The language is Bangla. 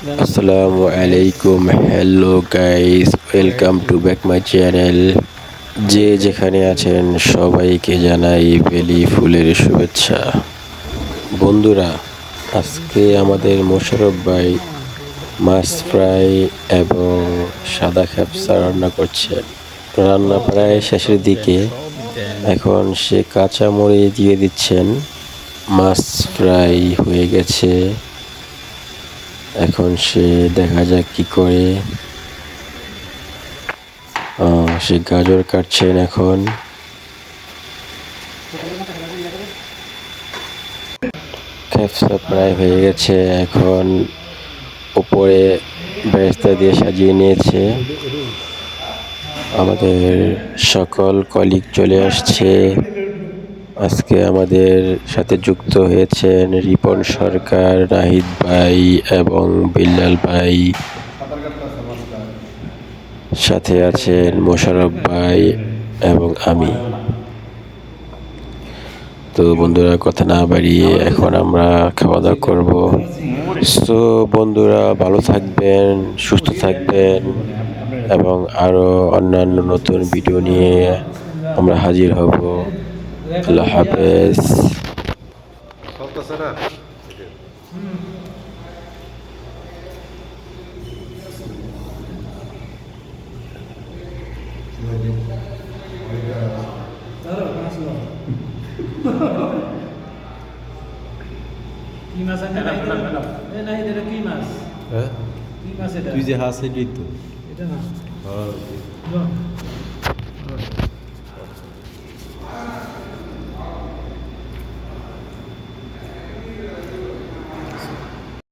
আসসালামু আলাইকুম, hello guys, welcome to back my channel. যে যেখানে আছেন সবাইকে জানাই বেলি ফুলের শুভেচ্ছা। বন্ধুরা, আজকে আমাদের মোশারফ ভাই মাছ ফ্রাই এবং সাদা খেপসা রান্না করছেন। রান্না প্রায় শেষের দিকে, এখন সে কাঁচামরিচ দিয়ে দিচ্ছেন। মাছ ফ্রাই হয়ে গেছে, এখন সে দেখা যাক কি করে। সে গাজর কাটছেন এখন। খেপসা প্রায় হয়ে গেছে, এখন উপরে বেরেস্তা দিয়ে সাজিয়ে নিয়েছে। আমাদের সকল কলিগ চলে আসছে। আজকে আমাদের সাথে যুক্ত হয়েছেন রিপন সরকার, নাহিদ ভাই এবং বিল্লাল ভাই। সাথে আছেন মোশারফ ভাই এবং আমি। তো বন্ধুরা, কথা না বাড়িয়ে এখন আমরা খাওয়া দাওয়া করবো। তো বন্ধুরা, ভালো থাকবেন, সুস্থ থাকবেন এবং আরো অন্যান্য নতুন ভিডিও নিয়ে আমরা হাজির হব। আল্লাহ হাফেজ। কি মাছ আনবে নাই এটা কি মাছ? হ্যাঁ, কি মাছ এটা? তুই যে হাসে তো এটা না। হ্যাঁ।